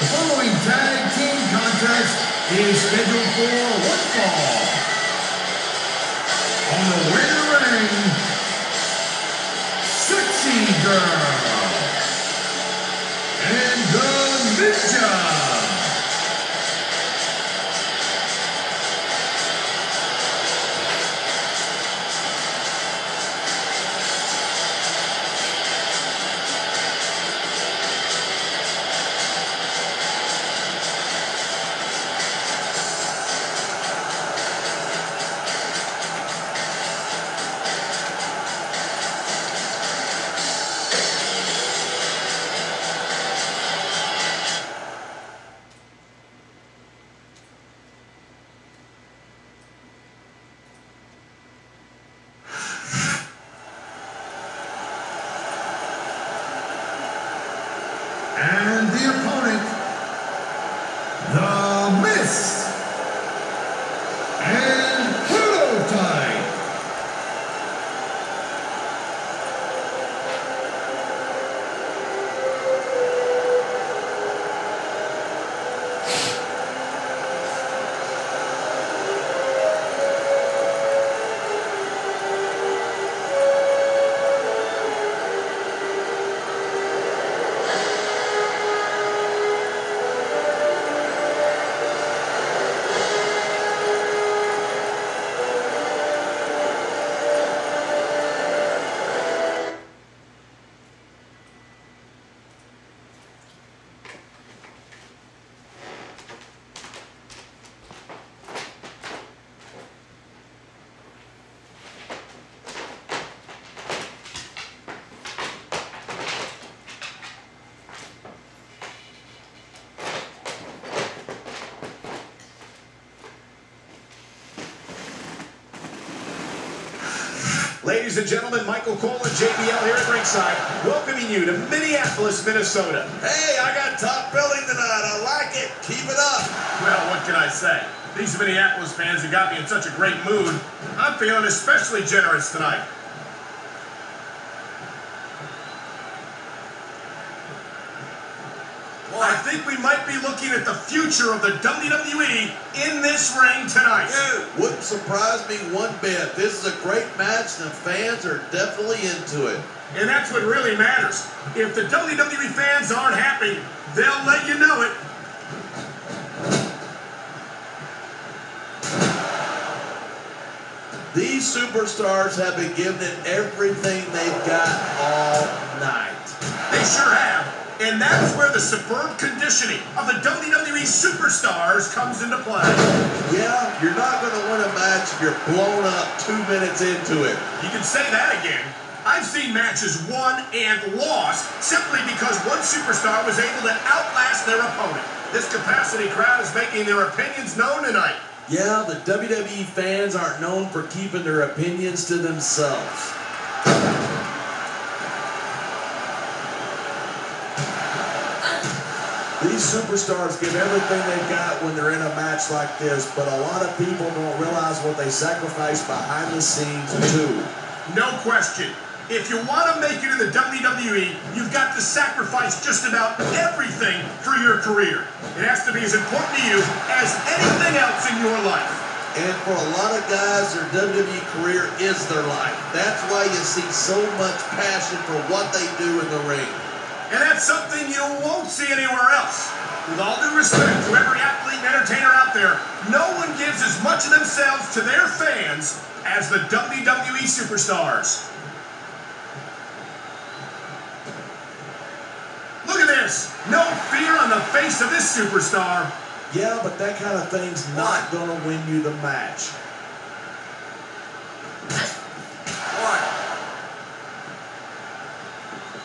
Following tag team contest is scheduled for one fall. On the way to the ring, Sexy Girl and the Ninja. And the opponent, the Mist and Prototype. Ladies and gentlemen, Michael Cole and JBL here at ringside, welcoming you to Minneapolis, Minnesota. Hey, I got top billing tonight. I like it. Keep it up. Well, what can I say? These Minneapolis fans have got me in such a great mood. I'm feeling especially generous tonight. Well, I think we might be looking at the future of the WWE in this ring tonight. Dude, wouldn't surprise me one bit. This is a great match, and the fans are definitely into it. And that's what really matters. If the WWE fans aren't happy, they'll let you know it. These superstars have been giving it everything they've got all night. They sure have. And that's where the superb conditioning of the WWE superstars comes into play. Yeah, you're not going to win a match if you're blown up 2 minutes into it. You can say that again. I've seen matches won and lost simply because one superstar was able to outlast their opponent. This capacity crowd is making their opinions known tonight. Yeah, the WWE fans aren't known for keeping their opinions to themselves. These superstars give everything they've got when they're in a match like this, but a lot of people don't realize what they sacrifice behind the scenes too. No question. If you want to make it in the WWE, you've got to sacrifice just about everything for your career. It has to be as important to you as anything else in your life. And for a lot of guys, their WWE career is their life. That's why you see so much passion for what they do in the ring. And that's something you won't see anywhere else. With all due respect to every athlete and entertainer out there, no one gives as much of themselves to their fans as the WWE superstars. Look at this. No fear on the face of this superstar. Yeah, but that kind of thing's not going to win you the match.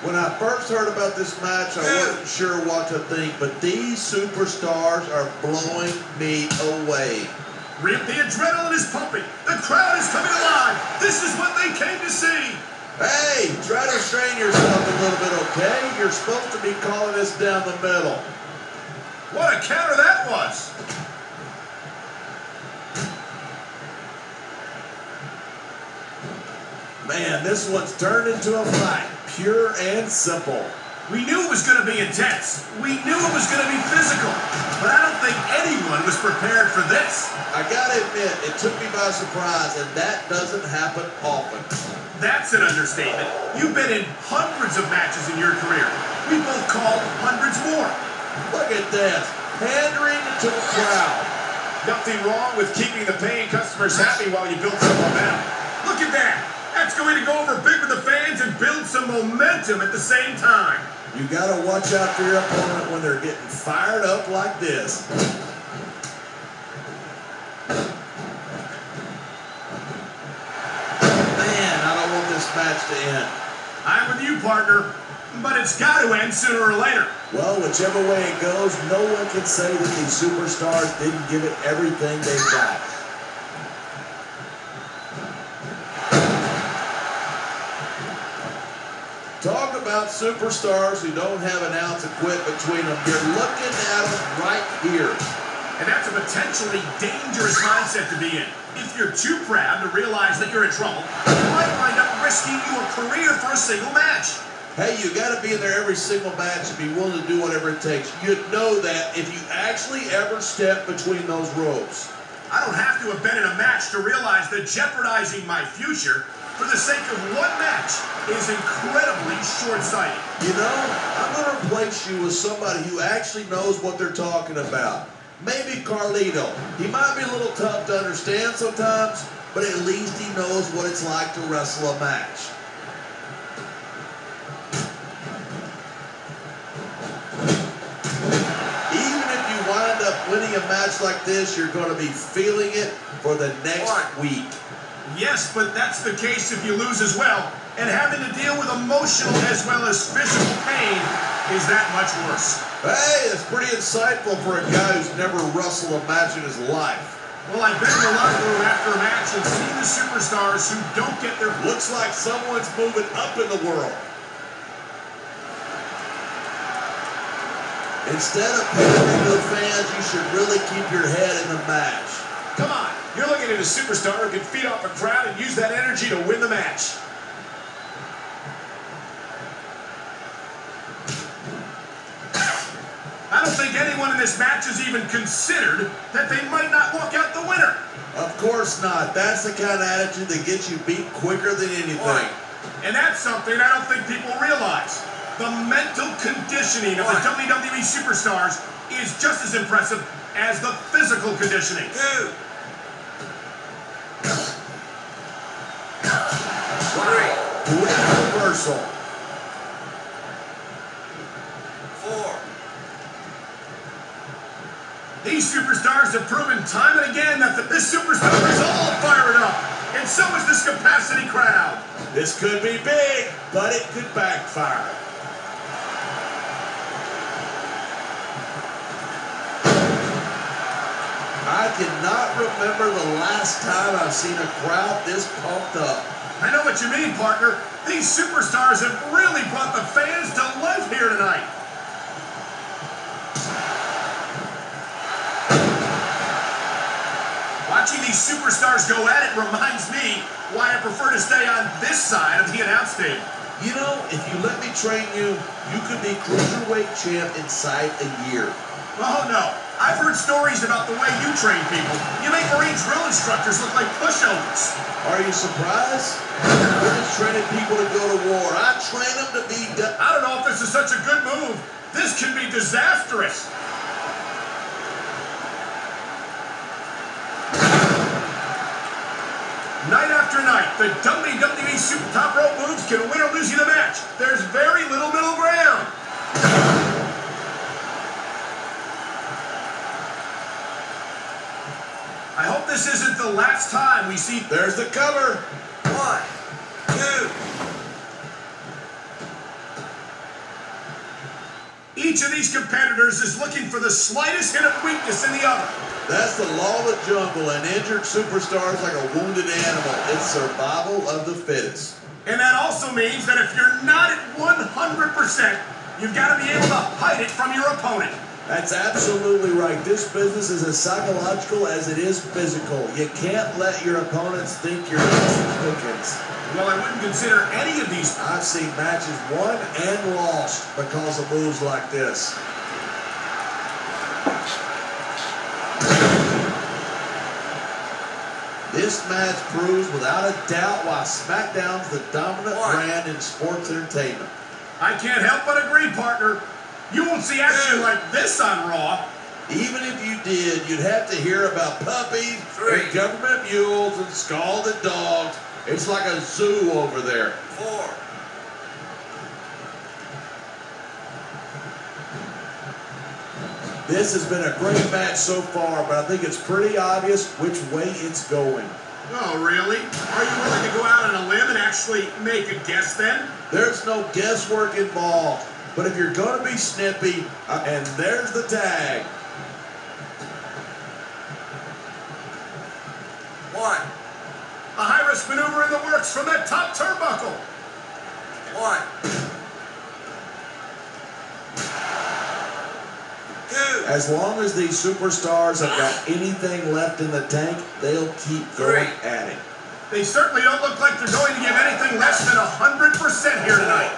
When I first heard about this match, I wasn't sure what to think, but these superstars are blowing me away. The adrenaline is pumping. The crowd is coming alive. This is what they came to see. Hey, try to restrain yourself a little bit, okay? You're supposed to be calling this down the middle. What a counter that was. Man, this one's turned into a fight. Pure and simple. We knew it was going to be intense. We knew it was going to be physical. But I don't think anyone was prepared for this. I gotta admit, it took me by surprise, and that doesn't happen often. That's an understatement. You've been in hundreds of matches in your career. We both called hundreds more. Look at this. Pandering to the crowd. Nothing wrong with keeping the paying customers happy while you build some momentum. Look at that. That's going to go over big with the fans and build some momentum at the same time. You gotta watch out for your opponent when they're getting fired up like this. Man, I don't want this match to end. I'm with you, partner. But it's got to end sooner or later. Well, whichever way it goes, no one can say that these superstars didn't give it everything they've got. Talk about superstars who don't have an ounce of quit between them. You're looking at them right here. And that's a potentially dangerous mindset to be in. If you're too proud to realize that you're in trouble, you might wind up risking your career for a single match. Hey, you got to be in there every single match and be willing to do whatever it takes. You'd know that if you actually ever step between those ropes. I don't have to have been in a match to realize that jeopardizing my future for the sake of one match is incredibly short-sighted. You know, I'm going to replace you with somebody who actually knows what they're talking about. Maybe Carlito. He might be a little tough to understand sometimes, but at least he knows what it's like to wrestle a match. Even if you wind up winning a match like this, you're going to be feeling it for the next week. Yes, but that's the case if you lose as well. And having to deal with emotional as well as physical pain is that much worse. Hey, that's pretty insightful for a guy who's never wrestled a match in his life. Well, I've been in the locker room after a match and seen the superstars who don't get their... Looks like someone's moving up in the world. Instead of pandering to the fans, you should really keep your head in the match. Come on, you're looking at a superstar who can feed off a crowd and use that energy to win the match. I don't think anyone in this match has even considered that they might not walk out the winner. Of course not. That's the kind of attitude that gets you beat quicker than anything. Right. And that's something I don't think people realize. The mental conditioning of the WWE superstars is just as impressive as the physical conditioning. 2, 3, Quick reversal. 4. These superstars have proven time and again that this superstar is all fired up. And so is this capacity crowd. This could be big, but it could backfire. I cannot remember the last time I've seen a crowd this pumped up. I know what you mean, partner. These superstars have really brought the fans to life here tonight. Watching these superstars go at it reminds me why I prefer to stay on this side of the announce table. You know, if you let me train you, you could be cruiserweight champ inside a year. Oh, no. I've heard stories about the way you train people. You make Marine drill instructors look like pushovers. Are you surprised? We're just training people to go to war. I train them to be... I don't know if this is such a good move. This can be disastrous. Night after night, the WWE Super Top Rope moves can win or lose you the match. There's very little middle ground. I hope this isn't the last time we see... There's the cover. 1, 2. Each of these competitors is looking for the slightest hint of weakness in the other. That's the law of the jungle. An injured superstar is like a wounded animal. It's survival of the fittest. And that also means that if you're not at 100%, you've got to be able to hide it from your opponent. That's absolutely right. This business is as psychological as it is physical. You can't let your opponents think you're easy pickings. Well, I wouldn't consider any of these. I've seen matches won and lost because of moves like this. This match proves without a doubt why Smackdown's the dominant brand in sports entertainment. I can't help but agree, partner. You won't see action like this on Raw. Even if you did, you'd have to hear about puppies and government mules and scalded dogs. It's like a zoo over there. 4. This has been a great match so far, but I think it's pretty obvious which way it's going. Oh, really? Are you willing to go out on a limb and actually make a guess then? There's no guesswork involved. But if you're going to be snippy, and there's the tag. 1. A high-risk maneuver in the works from that top turnbuckle. 1. 2. As long as these superstars have got anything left in the tank, they'll keep going at it. They certainly don't look like they're going to give anything less than 100% here tonight.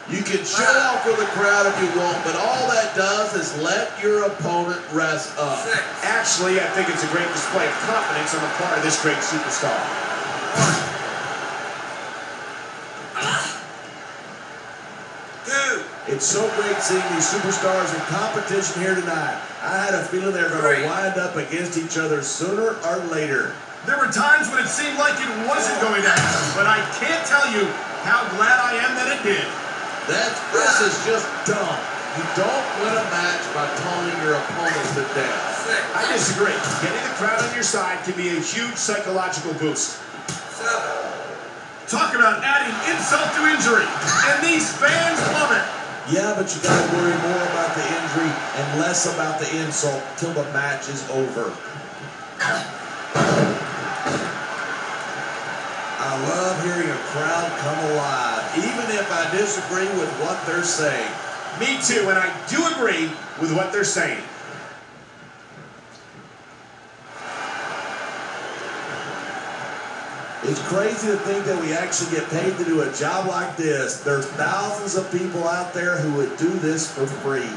You can show off for the crowd if you want, but all that does is let your opponent rest up. 6. Actually, I think it's a great display of confidence on the part of this great superstar. 2. It's so great seeing these superstars in competition here tonight. I had a feeling they were going to wind up against each other sooner or later. There were times when it seemed like it wasn't going to happen, but I can't tell you how glad I am that it did. This is just dumb. You don't win a match by taunting your opponent to death. 6. I disagree. Getting the crowd on your side can be a huge psychological boost. 7. Talk about adding insult to injury, and these fans love it. Yeah, but you got to worry more about the injury and less about the insult till the match is over. I love hearing a crowd come alive, even if I disagree with what they're saying. Me too, and I do agree with what they're saying. It's crazy to think that we actually get paid to do a job like this. There's thousands of people out there who would do this for free.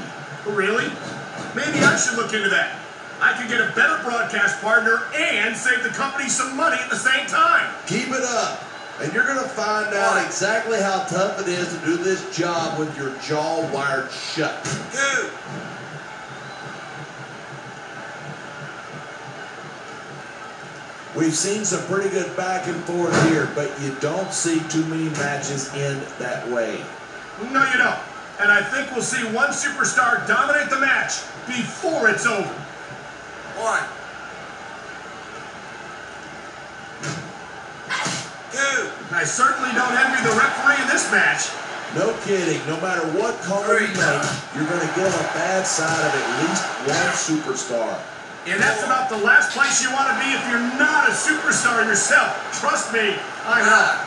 Really? Maybe I should look into that. I could get a better broadcast partner and save the company some money at the same time. Keep it up, and you're going to find out exactly how tough it is to do this job with your jaw wired shut. 2. We've seen some pretty good back and forth here, but you don't see too many matches end that way. No, you don't. And I think we'll see one superstar dominate the match before it's over. 1. 2. I certainly don't envy the referee in this match. No kidding. No matter what call you make, you're going to get on a bad side of at least one superstar. And that's about the last place you want to be if you're not a superstar yourself. Trust me, I know.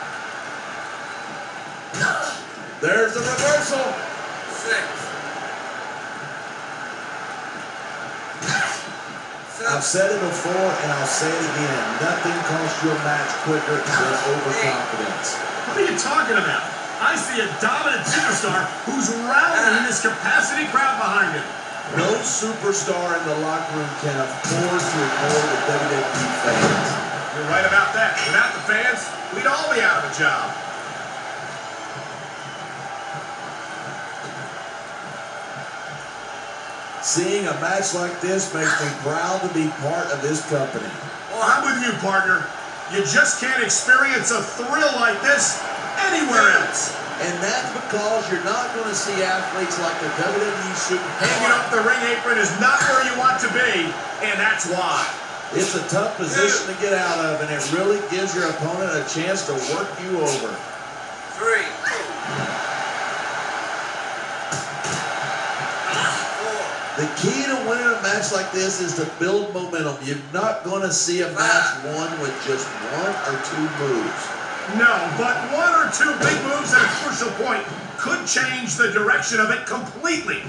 There's the reversal. 6. I've said it before and I'll say it again. Nothing costs you a match quicker than overconfidence. What are you talking about? I see a dominant superstar who's rallying this capacity crowd behind him. No superstar in the locker room can afford to ignore the WWE fans. You're right about that. Without the fans, we'd all be out of a job. Seeing a match like this makes me proud to be part of this company. Well, I'm with you, partner. You just can't experience a thrill like this anywhere else. And that's because you're not going to see athletes like the WWE superstar. Hanging up the ring apron is not where you want to be, and that's why. It's a tough position to get out of, and it really gives your opponent a chance to work you over. 3. 4. The key to winning a match like this is to build momentum. You're not going to see a match won with just one or two moves. No, but one or two big moves at a crucial point could change the direction of it completely.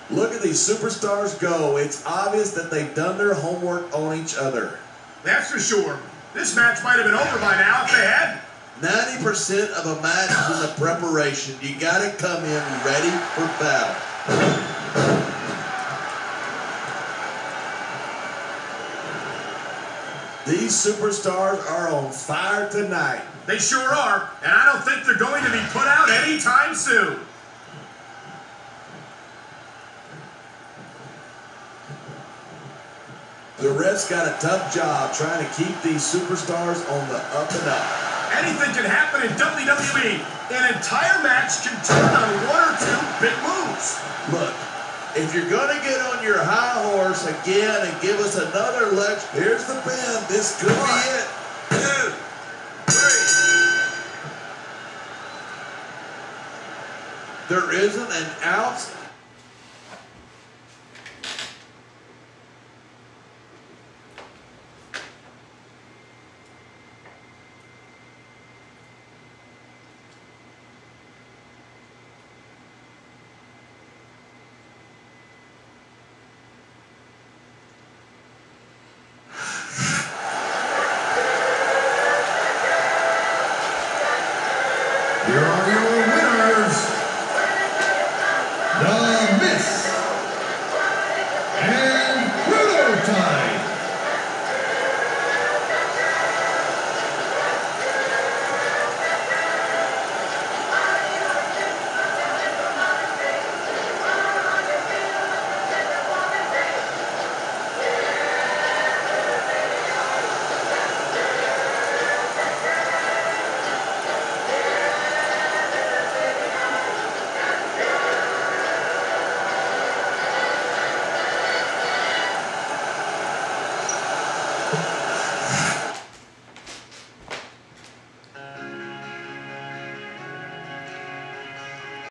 Look at these superstars go. It's obvious that they've done their homework on each other. That's for sure. This match might have been over by now if they had. 90% of a match is in the preparation. You got to come in ready for battle. These superstars are on fire tonight. They sure are, and I don't think they're going to be put out anytime soon. The refs got a tough job trying to keep these superstars on the up and up. Anything can happen in WWE. An entire match can turn on one or two big moves. Look, if you're going to get on your high horse again and give us another lecture, here's the pin. This could be it. 2, 3. There isn't an ounce. Here are your